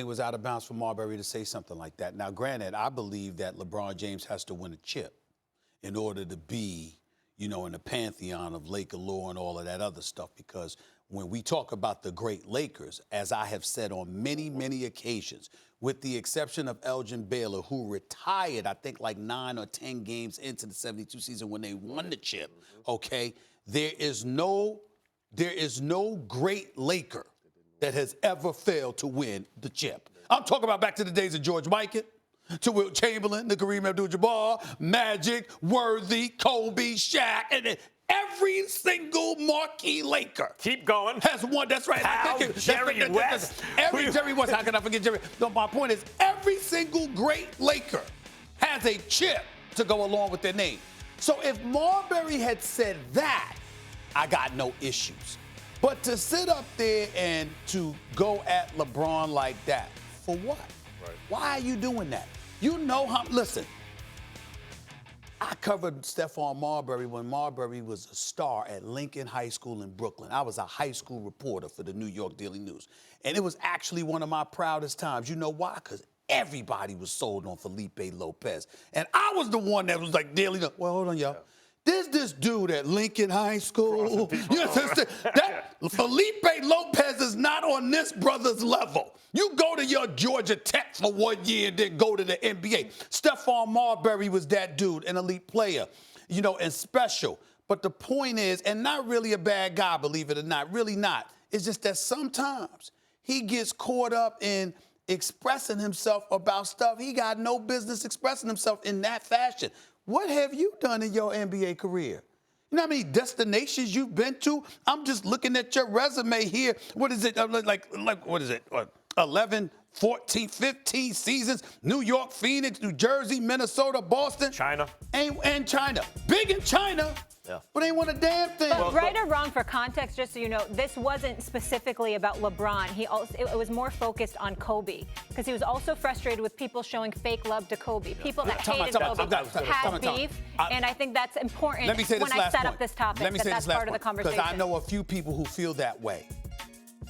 It was out of bounds for Marbury to say something like that. Now, granted, I believe that LeBron James has to win a chip in order to be, in the pantheon of Laker lore and all of that other stuff, because when we talk about the great Lakers, as I have said on many, many occasions, with the exception of Elgin Baylor, who retired, I think, like 9 or 10 games into the 72 season when they won the chip, okay, there is no great Laker that has ever failed to win the chip. I'm talking about back to the days of George Mikan, to Wilt Chamberlain, to Kareem Abdul-Jabbar, Magic, Worthy, Kobe, Shaq, and every single marquee Laker. Keep going. Has won. That's right. Jerry West. Jerry West. How can I forget Jerry? No, my point is, every single great Laker has a chip to go along with their name. So if Marbury had said that, I got no issues. But to sit up there and to go at LeBron like that, for what? Right. Why are you doing that? Listen, I covered Stephon Marbury when Marbury was a star at Lincoln High School in Brooklyn. I was a high school reporter for the New York Daily News. And it was actually one of my proudest times. You know why? Because everybody was sold on Felipe Lopez. And I was the one that was like, daily, well, hold on, y'all. Yeah. There's this dude at Lincoln High School. That Felipe Lopez is not on this brother's level. You go to your Georgia Tech for 1 year and then go to the NBA. Stephon Marbury was that dude, an elite player, and special. But the point is, and not really a bad guy, believe it or not, really not. It's just that sometimes he gets caught up in expressing himself about stuff he got no business expressing himself in that fashion. What have you done in your NBA career? You know how many destinations you've been to? I'm just looking at your resume here. What is it? What is it? 11, 14, 15 seasons. New York, Phoenix, New Jersey, Minnesota, Boston. China. And China. Big in China. Yeah. But ain't won a damn thing. But right or wrong, for context, just so you know, this wasn't specifically about LeBron. It was more focused on Kobe, because he was also frustrated with people showing fake love to Kobe. People that hated Kobe had beef, and I think that's important when I set up this topic, that's part of the conversation. Because I know a few people who feel that way.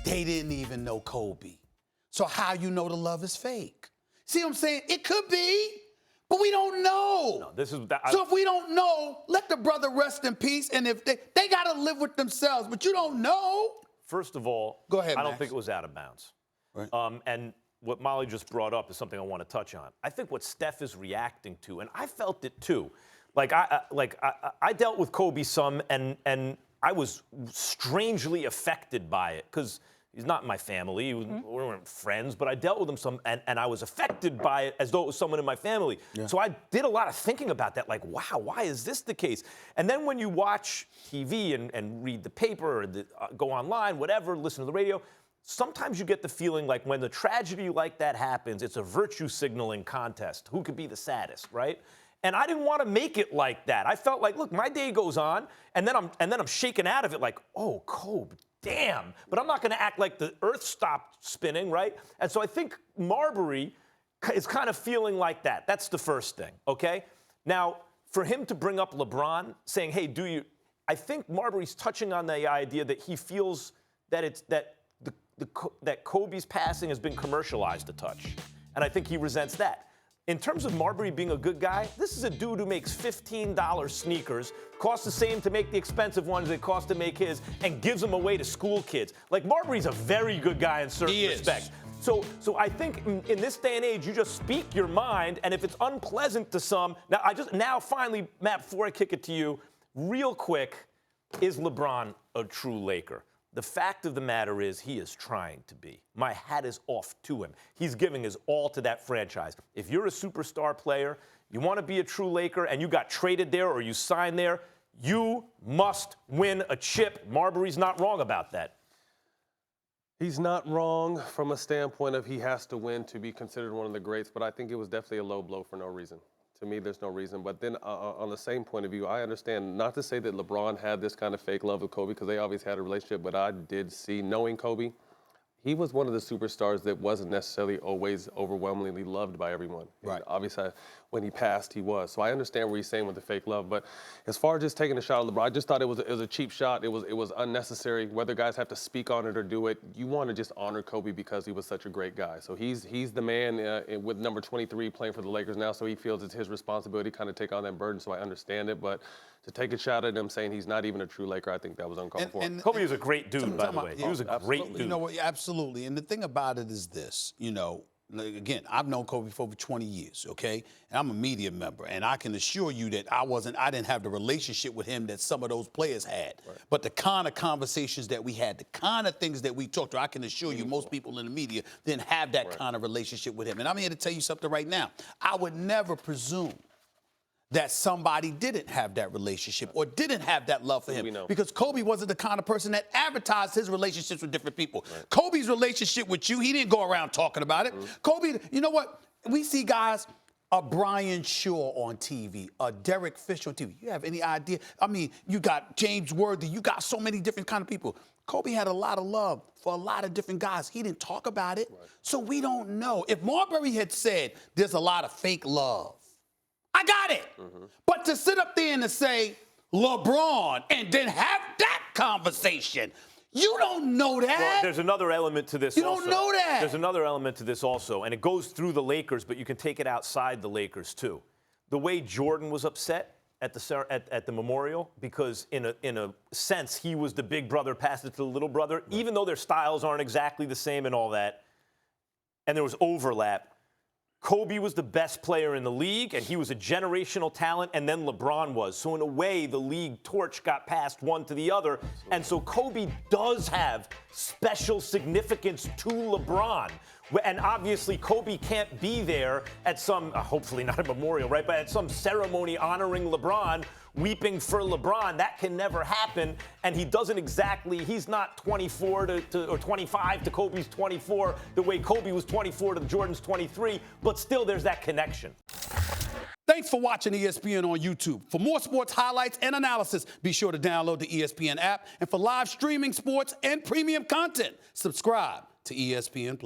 They didn't even know Kobe. So how you know the love is fake? See what I'm saying? It could be. But we don't know. No, so if we don't know, let the brother rest in peace. And if they got to live with themselves, but you don't know. First of all, go ahead, I don't think it was out of bounds. Right. And what Molly just brought up is something I want to touch on. I think what Steph is reacting to, and I felt it too. I dealt with Kobe some, and I was strangely affected by it because he's not in my family. We weren't friends, but I dealt with him some, and I was affected by it as though it was someone in my family. Yeah. So I did a lot of thinking about that, like, wow, why is this the case? And then when you watch TV and read the paper or go online, whatever, listen to the radio, sometimes you get the feeling like when the tragedy like that happens, it's a virtue signaling contest. Who could be the saddest, right? And I didn't want to make it like that. I felt like, look, my day goes on, and then I'm shaken out of it like, oh, Kobe, damn. But I'm not going to act like the earth stopped spinning, right? And so I think Marbury is kind of feeling like that. That's the first thing, okay? Now, for him to bring up LeBron, saying, hey, I think Marbury's touching on the idea that he feels that that Kobe's passing has been commercialized a touch. And I think he resents that. In terms of Marbury being a good guy, this is a dude who makes $15 sneakers, costs the same to make the expensive ones that cost to make his, and gives them away to school kids. Like, Marbury's a very good guy in certain respects. So I think in this day and age, you just speak your mind, and if it's unpleasant to some, now finally, Matt, before I kick it to you, real quick, is LeBron a true Laker? The fact of the matter is he is trying to be. My hat is off to him. He's giving his all to that franchise. If you're a superstar player, you want to be a true Laker, and you got traded there or you signed there, you must win a chip. Marbury's not wrong about that. He's not wrong from a standpoint of he has to win to be considered one of the greats, but I think it was definitely a low blow for no reason. To me, there's no reason. But then on the same point of view, I understand, not to say that LeBron had this kind of fake love with Kobe, because they obviously had a relationship, but I did see, knowing Kobe, he was one of the superstars that wasn't necessarily always overwhelmingly loved by everyone. Right. And obviously, when he passed, he was. So I understand what he's saying with the fake love. But as far as just taking a shot at LeBron, I just thought it was a cheap shot. It was unnecessary. Whether guys have to speak on it or do it, you want to just honor Kobe because he was such a great guy. So he's the man with number 23 playing for the Lakers now. So he feels it's his responsibility to kind of take on that burden. So I understand it. But to take a shot at him saying he's not even a true Laker, I think that was uncalled for. Kobe was a great dude, by the way. He was a great dude. You know what? Absolutely. And the thing about it is this, like, again, I've known Kobe for over 20 years, okay? And I'm a media member, and I can assure you that I didn't have the relationship with him that some of those players had. Right. But the kind of conversations that we had, the kind of things that we talked to, I can assure you most people in the media didn't have that kind of relationship with him. And I'm here to tell you something right now. I would never presume that somebody didn't have that relationship or didn't have that love for him. Because Kobe wasn't the kind of person that advertised his relationships with different people. Right. Kobe's relationship with you, he didn't go around talking about it. Kobe, you know what? We see guys, a Brian Shaw on TV, a Derek Fisher on TV. You have any idea? I mean, you got James Worthy. You got so many different kind of people. Kobe had a lot of love for a lot of different guys. He didn't talk about it. Right. So we don't know. If Marbury had said there's a lot of fake love, I got it. But to sit up there and to say LeBron and then have that conversation, you don't know that. Well, there's another element to this You also. don't know that. There's another element to this also, and it goes through the Lakers, but you can take it outside the Lakers too. The way Jordan was upset at the memorial, because in a sense he was the big brother, passed it to the little brother, even though their styles aren't exactly the same and all that, and there was overlap. Kobe was the best player in the league, and he was a generational talent, and then LeBron was. So in a way, the league torch got passed one to the other, and so Kobe does have special significance to LeBron. And obviously, Kobe can't be there at some, hopefully not a memorial, right, but at some ceremony honoring LeBron, weeping for LeBron. That can never happen. And he doesn't exactly, he's not 24 or 25 to Kobe's 24, the way Kobe was 24 to Jordan's 23, but still there's that connection. Thanks for watching ESPN on YouTube. For more sports highlights and analysis, be sure to download the ESPN app. And for live streaming sports and premium content, subscribe to ESPN+.